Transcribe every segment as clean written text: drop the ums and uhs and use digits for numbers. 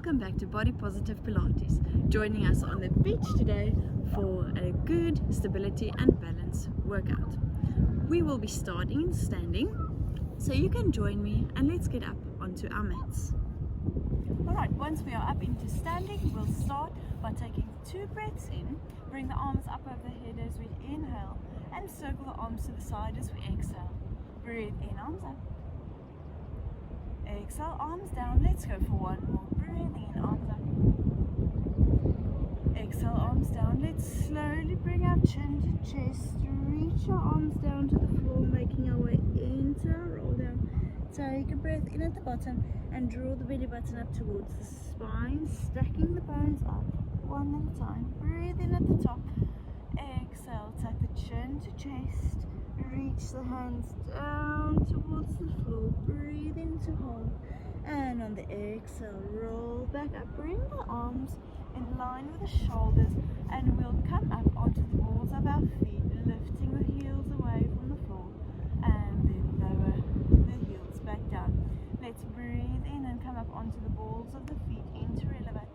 welcome back to Body Positive Pilates. Joining us on the beach today for a good stability and balance workout. We will be starting standing, so you can join me and let's get up onto our mats. Alright, once we are up into standing, we'll start by taking 2 breaths in, bring the arms up over the head as we inhale and circle the arms to the side as we exhale. Breathe in, arms up. Exhale, arms down. Let's go for one more. Breathing in, arms up. Exhale, arms down. Let's slowly bring our chin to chest. Reach our arms down to the floor, making our way into our roll down. Take a breath in at the bottom and draw the belly button up towards the spine, stacking the bones up one at a time. Breathe in at the top. Exhale, take the chin to chest. Reach the hands down towards the floor. Breathe in to hold. And on the exhale, roll back up. Bring the arms in line with the shoulders, and we'll come up onto the balls of our feet, lifting the heels away from the floor, and then lower the heels back down. Let's breathe in and come up onto the balls of the feet into elevate,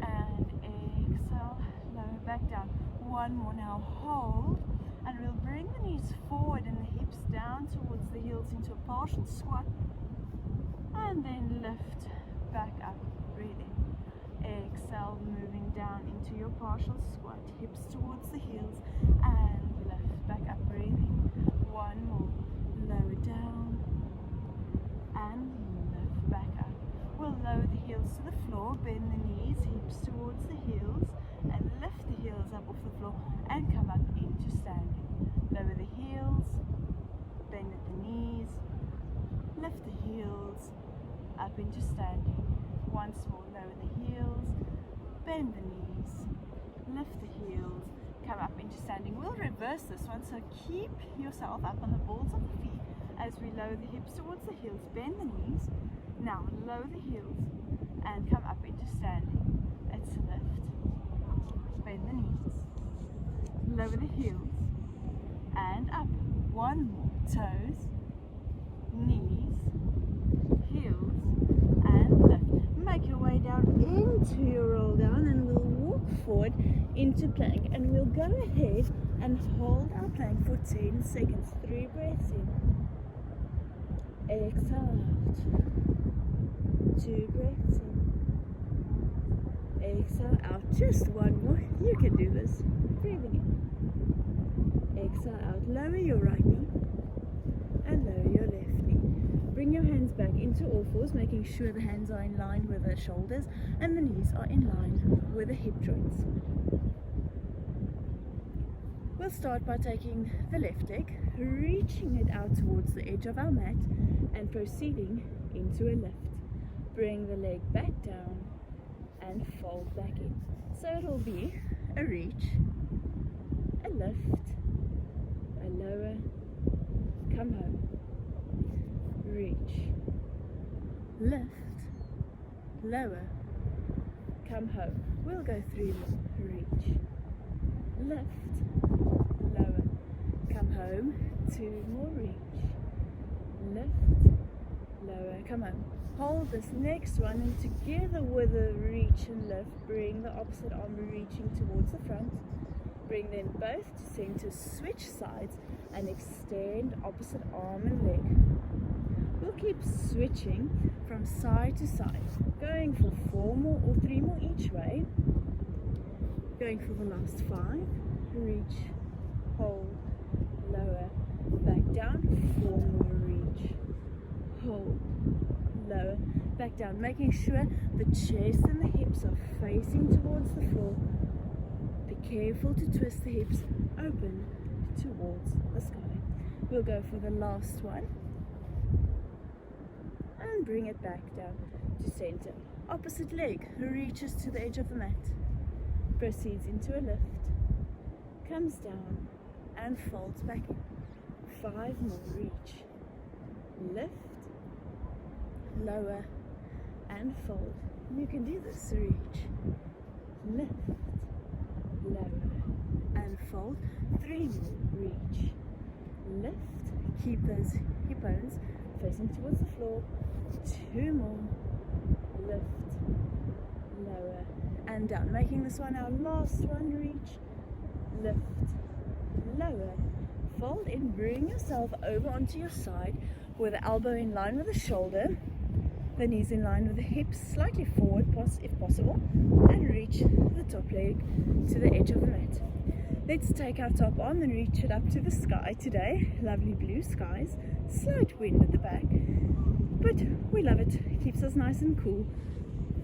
and exhale, lower back down. One more now, hold. And we'll bring the knees forward and the hips down towards the heels into a partial squat. And then lift back up, breathe in. Exhale, moving down into your partial squat. Hips towards the heels and lift back up, breathing. One more, lower down and lift back up. We'll lower the heels to the floor, bend the knees, hips towards the heels, and lift the heels up off the floor and come up into standing. Lower the heels, bend at the knees, lift the heels, up into standing. Once more, lower the heels, bend the knees, lift the heels, come up into standing. We'll reverse this one, so keep yourself up on the balls of the feet as we lower the hips towards the heels, bend the knees. Now lower the heels and come up into standing. It's a lift. Bend the knees, lower the heels, and up. One more. Toes, knees, heels, and lift. Make your way down into your roll down, and we'll walk forward into plank, and we'll go ahead and hold our plank for 10 seconds. 3 breaths in. Exhale out. 2 breaths in. Exhale out. Just one more. You can do this. Breathing in. Exhale out. Lower your right knee and lower your left knee. Bring your hands back into all fours, making sure the hands are in line with the shoulders and the knees are in line with the hip joints. We'll start by taking the left leg, reaching it out towards the edge of our mat and proceeding into a lift. Bring the leg back down and fold back in. So it'll be a reach, a lift, a lower, come home, reach, lift, lower, come home. We'll go 3 more. Reach, lift, lower, come home. 2 more. Reach, lift, lower, come home. Hold this next one, and together with a reach and lift, bring the opposite arm reaching towards the front. Bring them both to center, switch sides, and extend opposite arm and leg. We'll keep switching from side to side, going for 4 more or 3 more each way. Going for the last 5. Reach, hold, lower, back down. 4 more. Reach, hold, lower, back down, making sure the chest and the hips are facing towards the floor. Be careful to twist the hips open towards the sky. We'll go for the last one and bring it back down to center. Opposite leg reaches to the edge of the mat, proceeds into a lift, comes down and folds back in. 5 more. Reach, lift, lower and fold. You can do this. Reach, lift, lower and fold. 3 more. Reach, lift, keep those hip bones facing towards the floor. 2 more. Lift, lower, and down. Making this one our last one. Reach, lift, lower, fold in, bring yourself over onto your side with the elbow in line with the shoulder, the knees in line with the hips, slightly forward if possible, and reach the top leg to the edge of the mat. Let's take our top arm and reach it up to the sky today. Lovely blue skies, slight wind at the back, but we love it. Keeps us nice and cool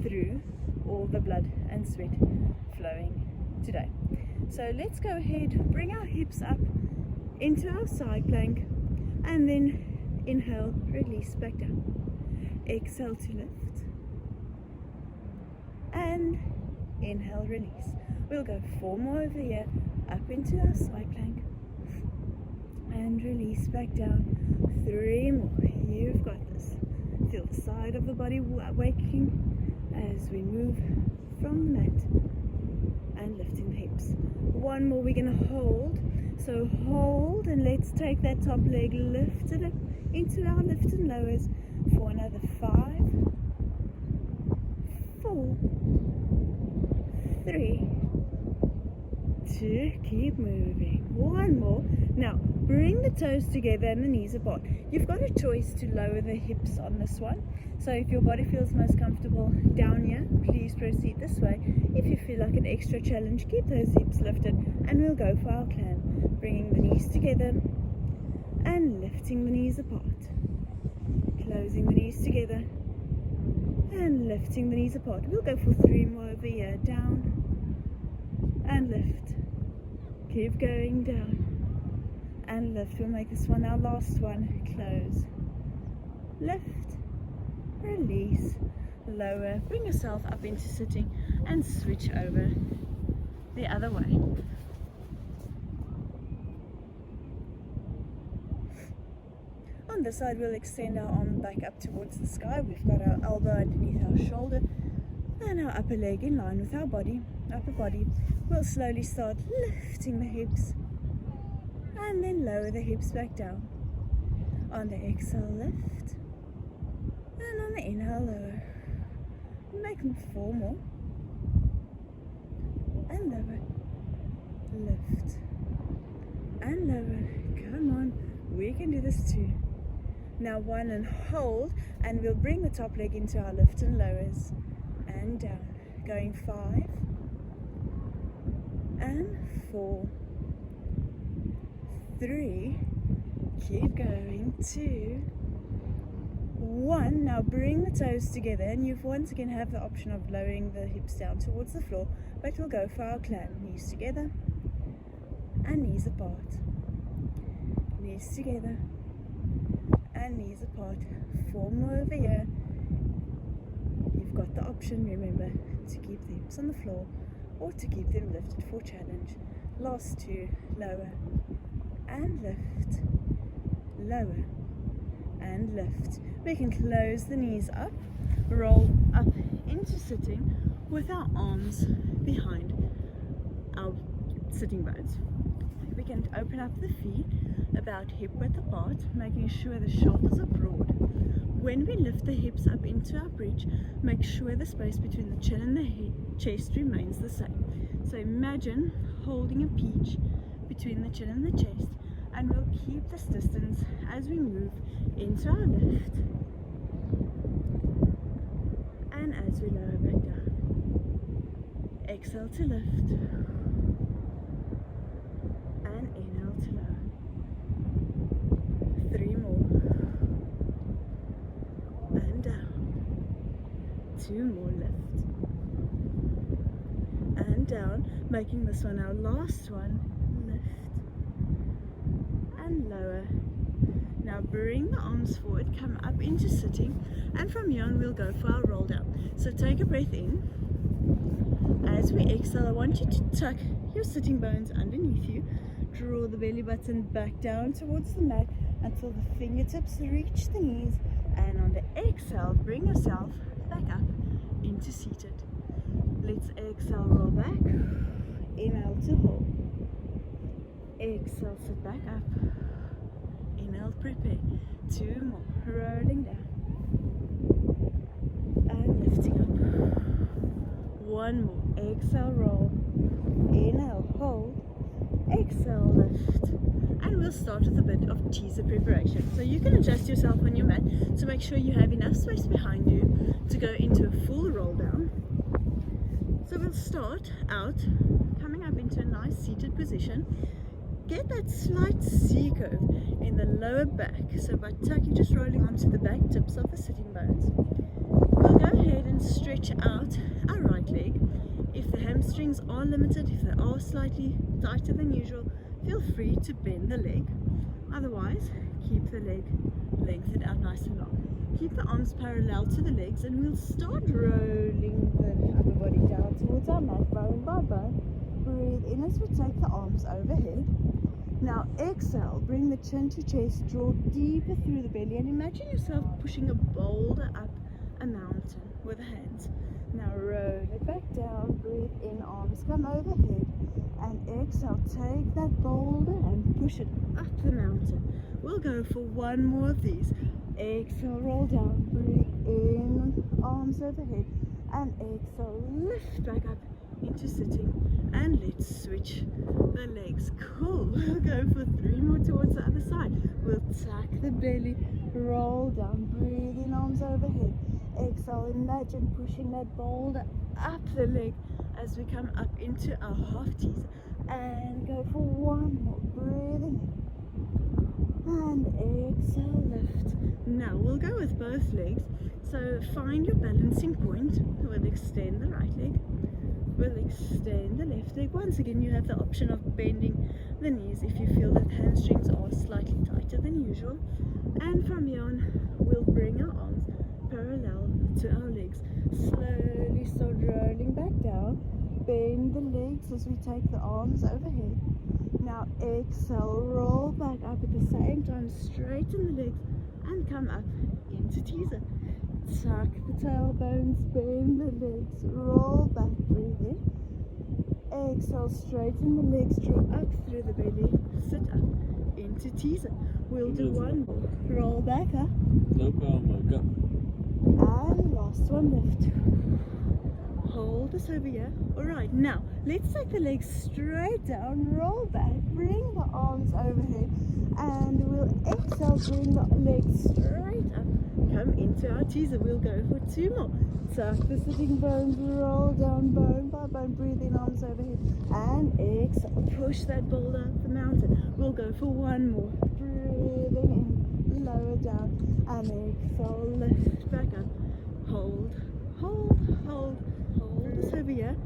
through all the blood and sweat flowing today. So let's go ahead, bring our hips up into our side plank, and then inhale, release back down. Exhale to lift, and inhale, release. We'll go 4 more over here, up into our side plank, and release back down. 3 more. You've got this. Feel the side of the body waking as we move from the mat and lifting the hips. 1 more. We're going to hold. So hold, and let's take that top leg, lift it up into our lift and lowers for another 5, 4, 3, 2, keep moving. 1 more. Now bring the toes together and the knees apart. You've got a choice to lower the hips on this one. So if your body feels most comfortable down here, please proceed this way. If you feel like an extra challenge, keep those hips lifted, and we'll go for our climb. Bringing the knees together and lifting the knees apart. Closing the knees together and lifting the knees apart. We'll go for 3 more over here. Down and lift. Keep going down and lift. We'll make this one our last one. Close, lift, release, lower. Bring yourself up into sitting and switch over the other way. On this side, we'll extend our arm back up towards the sky. We've got our elbow underneath our shoulder and our upper leg in line with our upper body. We'll slowly start lifting the hips and then lower the hips back down. On the exhale, lift, and on the inhale, lower. Make them 4 more, and lower, lift, and lower. Come on, we can do this too. Now 1 and hold, and we'll bring the top leg into our lift and lowers and down. Going 5 and 4, 3, keep going, 2, 1. Now bring the toes together, and you once again have the option of lowering the hips down towards the floor, but we'll go for our climb. Knees together and knees apart. Knees together and knees apart. 4 more over here. You've got the option, remember, to keep the hips on the floor or to keep them lifted for challenge. Last 2, lower and lift, lower and lift. We can close the knees up, roll up into sitting with our arms behind our sitting bones. We can open up the feet about hip width apart, making sure the shoulders are broad. When we lift the hips up into our bridge, make sure the space between the chin and the chest remains the same. So imagine holding a peach between the chin and the chest, and we'll keep this distance as we move into our lift and as we lower back down. Exhale to lift and inhale to lower. 3 more and down. 2 more, lift and down, making this one our last one. Lift and lower. Now bring the arms forward, come up into sitting, and from here on we'll go for our roll down. So take a breath in. As we exhale, I want you to tuck your sitting bones underneath you. Draw the belly button back down towards the mat until the fingertips reach the knees, and on the exhale, bring yourself back up into seated. Let's exhale, roll back. Inhale to hold. Exhale, sit back up. Inhale, prepare. 2 more. Rolling down and lifting up. one more. Exhale, roll. Inhale, hold. Exhale, lift. And we'll start with a bit of teaser preparation. So you can adjust yourself on your mat to make sure you have enough space behind you to go into a full roll down. So we'll start out coming up into a nice seated position. Get that slight C curve in the lower back. So by tucking, just rolling onto the back tips of the sitting bones. We'll go ahead and stretch out our right leg. If the hamstrings are limited, if they are slightly tighter than usual, feel free to bend the leg. Otherwise, keep the leg lengthened out nice and long. Keep the arms parallel to the legs, and we'll start rolling the upper body down towards our mat, bone by bone. Breathe in as we take the arms overhead. Now exhale, bring the chin to chest, draw deeper through the belly, and imagine yourself pushing a boulder up a mountain with the hands. Now roll it back down, breathe in, arms come overhead, and exhale, take that boulder and push it up the mountain. We'll go for one more of these. Exhale, roll down, breathe in, arms overhead, and exhale, lift back up into sitting, and let's switch the legs. Cool. We'll go for 3 more towards the other side. We'll tuck the belly, roll down, breathe in, arms overhead. Exhale, imagine pushing that boulder up the leg as we come up into our half teaser, and go for one more. Breathing in and exhale, lift. Now we'll go with both legs. So find your balancing point. We'll extend the right leg. We'll extend the left leg. Once again, you have the option of bending the knees if you feel that hamstrings are slightly tighter than usual. And from here on, we'll bring our arms parallel to our legs. Slowly start rolling back down. Bend the legs as we take the arms overhead. Now exhale, roll back up at the same time. Straighten the legs and come up into teaser. Tuck the tailbones, bend the legs, roll back, breathe in. Exhale, straighten the legs, draw up through the belly, sit up into teaser. We'll do one more. Roll back up. No problem, go. And last one, lift. Hold this over here. Alright, now let's take the legs straight down, roll back, bring the arms overhead, and we'll exhale, bring the legs straight up. Come into our teaser. We'll go for 2 more. Tuck the sitting bones, roll down bone by bone, breathe in, arms overhead, and exhale, push that boulder up the mountain. We'll go for 1 more. Breathing in, lower down, and exhale, lift back up. Hold, hold, hold, hold this over here.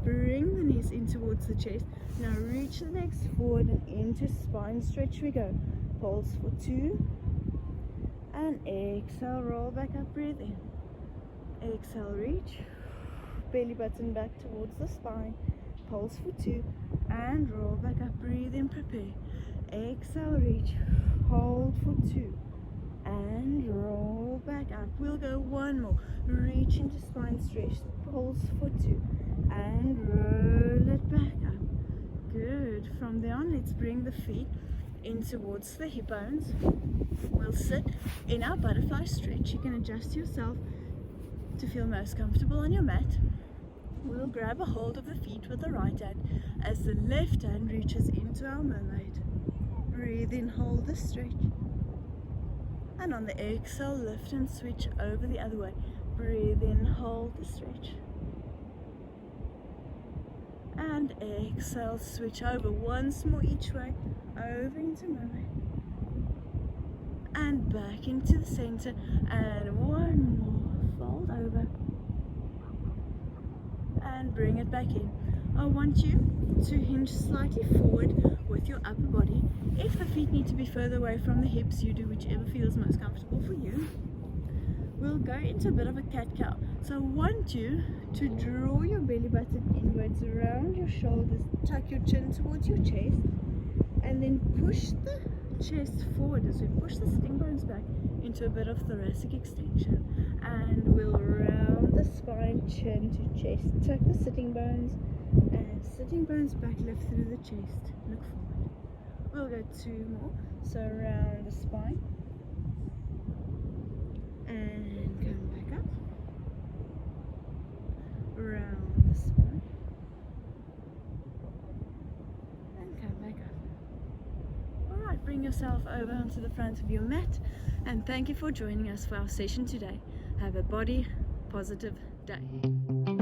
Bring the knees in towards the chest. Now reach the legs forward and into spine stretch we go. Pulse for 2. And exhale, roll back up, breathe in. Exhale, reach. Belly button back towards the spine. Pulse for 2. And roll back up, breathe in, prepare. Exhale, reach. Hold for 2. And roll back up. We'll go 1 more. Reach into spine stretch. Pulse for 2. And roll it back up. Good. From there on, let's bring the feet in towards the hip bones. We'll sit in our butterfly stretch. You can adjust yourself to feel most comfortable on your mat. We'll grab a hold of the feet with the right hand as the left hand reaches into our mermaid. Breathe in, hold the stretch. And on the exhale, lift and switch over the other way. Breathe in, hold the stretch. And exhale, switch over once more each way. Over into mermaid. And back into the center. And 1 more. Fold over. And bring it back in. I want you to hinge slightly forward with your upper body. If the feet need to be further away from the hips, you do whichever feels most comfortable for you. We'll go into a bit of a cat-cow. So I want you to draw your belly button inwards around your shoulders, tuck your chin towards your chest, and then push the chest forward as we push the sitting bones back into a bit of thoracic extension. And we'll round the spine, chin to chest, tuck the sitting bones, and sitting bones back, lift through the chest, look forward. We'll go 2 more. So round the spine and come back up, round the bring yourself over onto the front of your mat, and thank you for joining us for our session today. Have a body positive day.